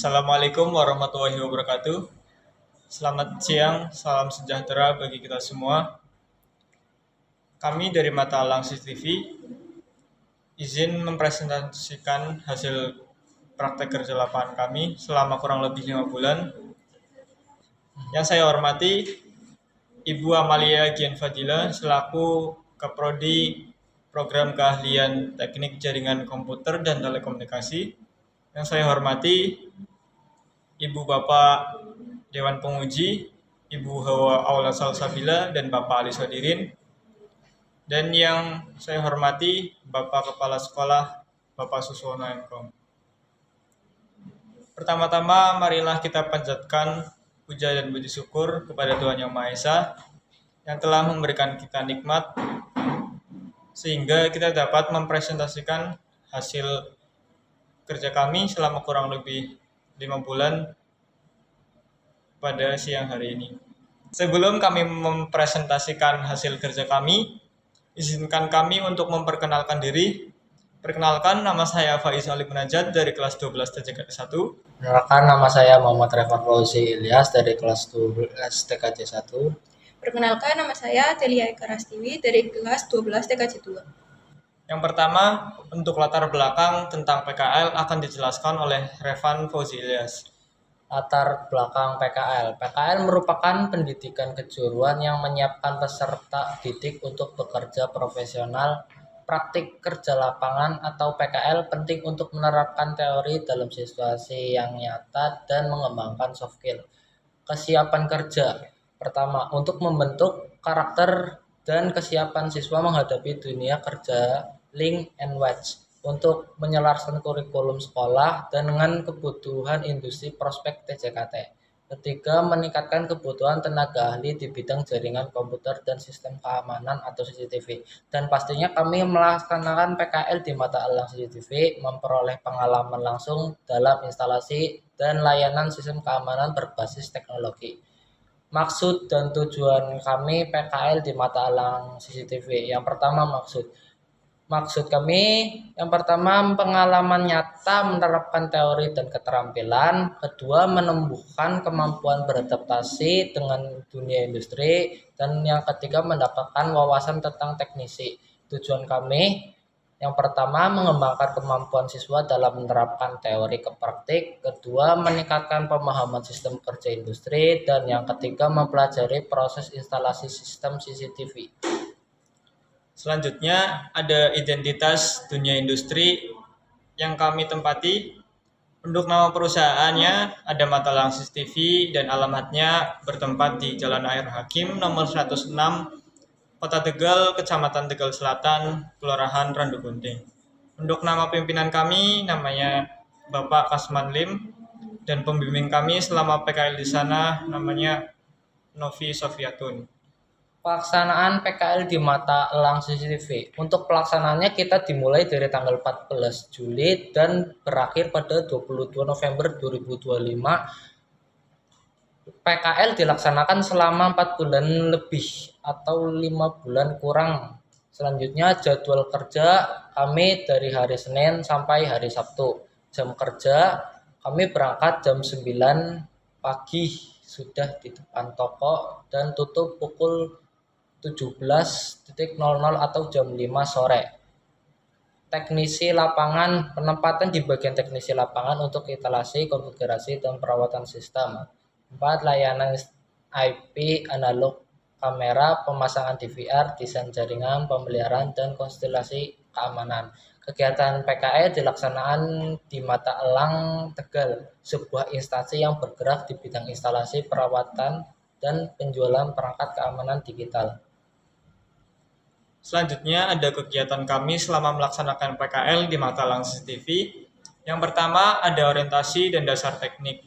Assalamualaikum warahmatullahi wabarakatuh. Selamat siang, salam sejahtera bagi kita semua. Kami dari Mata Elang CCTV izin mempresentasikan hasil praktek kerja lapangan kami selama kurang lebih 5 bulan. Yang saya hormati Ibu Amalia Gian Fadila selaku Kaprodi Program Keahlian Teknik Jaringan Komputer dan Telekomunikasi. Yang saya hormati Ibu Bapak Dewan Penguji, Ibu Hawa Aula Salsabila, dan Bapak Ali Sodirin. Dan yang saya hormati Bapak Kepala Sekolah, Bapak Suswono MKom. Pertama-tama marilah kita panjatkan puja dan puji syukur kepada Tuhan Yang Maha Esa yang telah memberikan kita nikmat sehingga kita dapat mempresentasikan hasil kerja kami selama kurang lebih 5 bulan pada siang hari ini. Sebelum kami mempresentasikan hasil kerja kami, izinkan kami untuk memperkenalkan diri. Perkenalkan, nama saya Faiz Ali Munajat dari kelas 12 TKJ 1. Perkenalkan, nama saya Muhammad Refan Fauzi Ilyas dari kelas 12 TKJ 1. Perkenalkan, nama saya Telia Eka Rastiwi dari kelas 12 TKJ 2. Yang pertama, untuk latar belakang tentang PKL akan dijelaskan oleh Refan Fauzi Ilyas. Latar belakang PKL. PKL merupakan pendidikan kejuruan yang menyiapkan peserta didik untuk bekerja profesional. Praktik kerja lapangan atau PKL penting untuk menerapkan teori dalam situasi yang nyata dan mengembangkan soft skill. Kesiapan kerja. Pertama, untuk membentuk karakter dan kesiapan siswa menghadapi dunia kerja link and watch untuk menyelaraskan kurikulum sekolah dan dengan kebutuhan industri prospek TJKT. Ketiga, meningkatkan kebutuhan tenaga ahli di bidang jaringan komputer dan sistem keamanan atau CCTV. Dan pastinya kami melaksanakan PKL di Mata Elang CCTV, memperoleh pengalaman langsung dalam instalasi dan layanan sistem keamanan berbasis teknologi. Maksud dan tujuan kami PKL di Mata Elang CCTV. Yang pertama, Maksud kami yang pertama pengalaman nyata menerapkan teori dan keterampilan, kedua menumbuhkan kemampuan beradaptasi dengan dunia industri, dan yang ketiga mendapatkan wawasan tentang teknisi. Tujuan kami yang pertama mengembangkan kemampuan siswa dalam menerapkan teori ke praktik, kedua meningkatkan pemahaman sistem kerja industri, dan yang ketiga mempelajari proses instalasi sistem CCTV. Selanjutnya ada identitas dunia industri yang kami tempati. Untuk nama perusahaannya ada Mata Elang CCTV dan alamatnya bertempat di Jalan Air Hakim nomor 106, Kota Tegal, Kecamatan Tegal Selatan, Kelurahan Randu Gunting. Untuk nama pimpinan kami namanya Bapak Kasman Lim dan pembimbing kami selama PKL di sana namanya Novi Sofiatun. Pelaksanaan PKL di Mata Elang CCTV. Untuk pelaksanaannya kita dimulai dari tanggal 14 Juli dan berakhir pada 22 November 2025. PKL dilaksanakan selama 4 bulan lebih atau 5 bulan kurang. Selanjutnya jadwal kerja kami dari hari Senin sampai hari Sabtu. Jam kerja kami berangkat jam 9 pagi sudah di depan toko dan tutup pukul 17.00 atau jam 5 sore. Teknisi lapangan, penempatan di bagian teknisi lapangan untuk instalasi, konfigurasi, dan perawatan sistem. 4. Layanan IP, analog, kamera, pemasangan DVR, desain jaringan, pemeliharaan, dan konstelasi keamanan. Kegiatan PKL dilaksanakan di Mata Elang Tegal, sebuah instansi yang bergerak di bidang instalasi, perawatan, dan penjualan perangkat keamanan digital. Selanjutnya ada kegiatan kami selama melaksanakan PKL di Mata Elang CCTV. Yang pertama ada orientasi dan dasar teknik.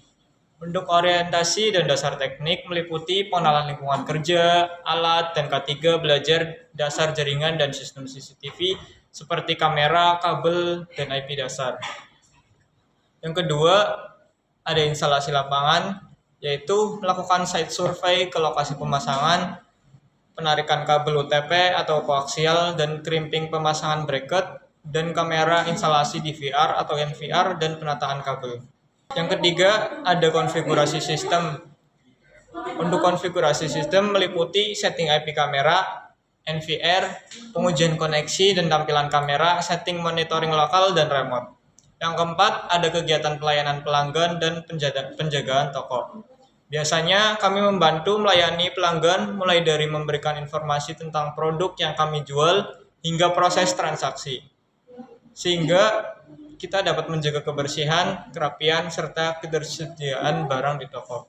Untuk orientasi dan dasar teknik meliputi pengenalan lingkungan kerja, alat, dan K3 belajar dasar jaringan dan sistem CCTV seperti kamera, kabel, dan IP dasar. Yang kedua, ada instalasi lapangan, yaitu melakukan site survey ke lokasi pemasangan, penarikan kabel UTP atau koaksial, dan crimping pemasangan bracket, dan kamera instalasi DVR atau NVR, dan penataan kabel. Yang ketiga, ada konfigurasi sistem. Untuk konfigurasi sistem meliputi setting IP kamera, NVR, pengujian koneksi dan tampilan kamera, setting monitoring lokal, dan remote. Yang keempat, ada kegiatan pelayanan pelanggan dan penjagaan toko. Biasanya kami membantu melayani pelanggan mulai dari memberikan informasi tentang produk yang kami jual hingga proses transaksi. Sehingga kita dapat menjaga kebersihan, kerapian, serta ketersediaan barang di toko.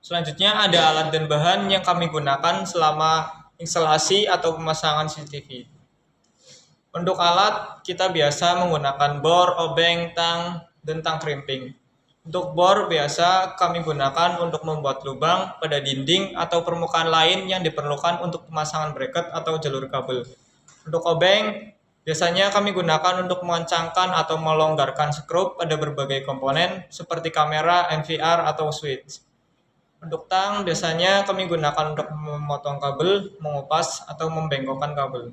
Selanjutnya ada alat dan bahan yang kami gunakan selama instalasi atau pemasangan CCTV. Untuk alat, kita biasa menggunakan bor, obeng, tang, dan tang crimping. Untuk bor biasa kami gunakan untuk membuat lubang pada dinding atau permukaan lain yang diperlukan untuk pemasangan bracket atau jalur kabel. Untuk obeng, biasanya kami gunakan untuk mengencangkan atau melonggarkan skrup pada berbagai komponen seperti kamera, NVR, atau switch. Untuk tang, biasanya kami gunakan untuk memotong kabel, mengupas, atau membengkokkan kabel.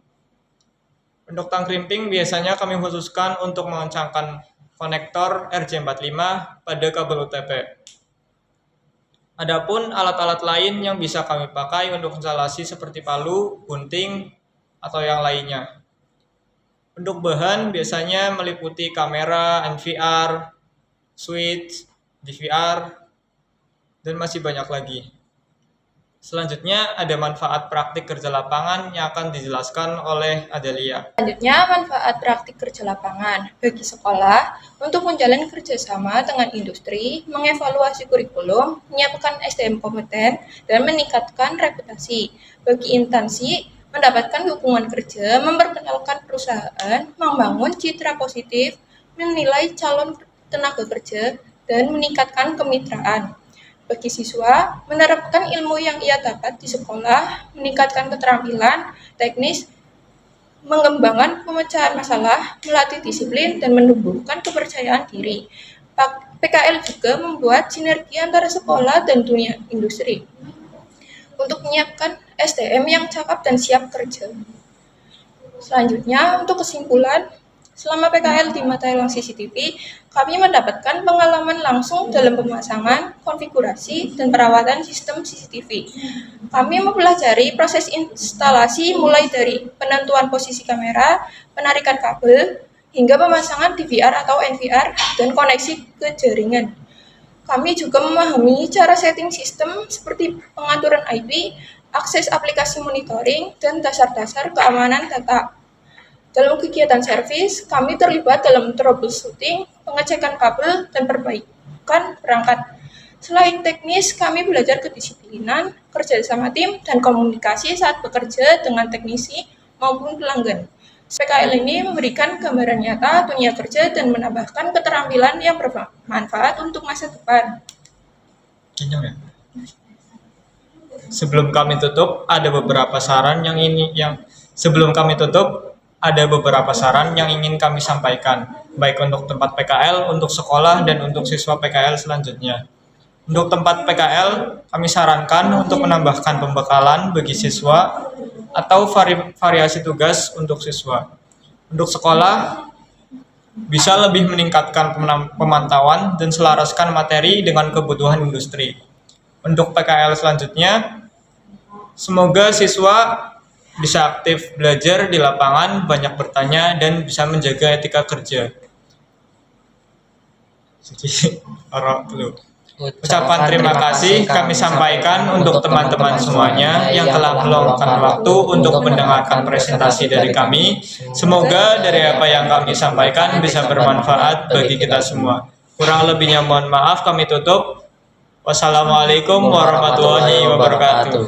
Untuk tang crimping, biasanya kami khususkan untuk mengencangkan konektor RJ45 pada kabel UTP. Adapun alat-alat lain yang bisa kami pakai untuk instalasi seperti palu, gunting, atau yang lainnya. Untuk bahan, biasanya meliputi kamera, NVR, switch, DVR, dan masih banyak lagi. Selanjutnya ada manfaat praktik kerja lapangan yang akan dijelaskan oleh Adelia. Selanjutnya, manfaat praktik kerja lapangan bagi sekolah untuk menjalin kerjasama dengan industri, mengevaluasi kurikulum, menyiapkan SDM kompeten, dan meningkatkan reputasi. Bagi instansi, mendapatkan hubungan kerja, memperkenalkan perusahaan, membangun citra positif, menilai calon tenaga kerja, dan meningkatkan kemitraan. Bagi siswa, menerapkan ilmu yang ia dapat di sekolah, meningkatkan keterampilan teknis, mengembangkan pemecahan masalah, melatih disiplin, dan menumbuhkan kepercayaan diri. PKL juga membuat sinergi antara sekolah dan dunia industri untuk menyiapkan SDM yang cakap dan siap kerja. Selanjutnya, untuk kesimpulan, selama PKL di Mata Elang CCTV, kami mendapatkan pengalaman langsung dalam pemasangan, konfigurasi, dan perawatan sistem CCTV. Kami mempelajari proses instalasi mulai dari penentuan posisi kamera, penarikan kabel, hingga pemasangan DVR atau NVR, dan koneksi ke jaringan. Kami juga memahami cara setting sistem seperti pengaturan IP, akses aplikasi monitoring, dan dasar-dasar keamanan data. Dalam kegiatan servis, kami terlibat dalam troubleshooting, pengecekan kabel, dan perbaikan perangkat. Selain teknis, kami belajar kedisiplinan, kerja sama tim, dan komunikasi saat bekerja dengan teknisi maupun pelanggan. PKL ini memberikan gambaran nyata dunia kerja dan menambahkan keterampilan yang bermanfaat untuk masa depan. Sebelum kami tutup, ada beberapa saran yang ingin kami sampaikan, baik untuk tempat PKL, untuk sekolah, dan untuk siswa PKL selanjutnya. Untuk tempat PKL, kami sarankan untuk menambahkan pembekalan bagi siswa atau variasi tugas untuk siswa. Untuk sekolah, bisa lebih meningkatkan pemantauan dan selaraskan materi dengan kebutuhan industri. Untuk PKL selanjutnya, semoga siswa bisa aktif belajar di lapangan, banyak bertanya, dan bisa menjaga etika kerja. Ucapan terima kasih kami sampaikan untuk teman-teman semuanya yang telah meluangkan waktu untuk mendengarkan presentasi dari kami. Semoga dari apa yang kami sampaikan bisa bermanfaat bagi kita semua. Kurang lebihnya mohon maaf, kami tutup. Wassalamualaikum warahmatullahi wabarakatuh.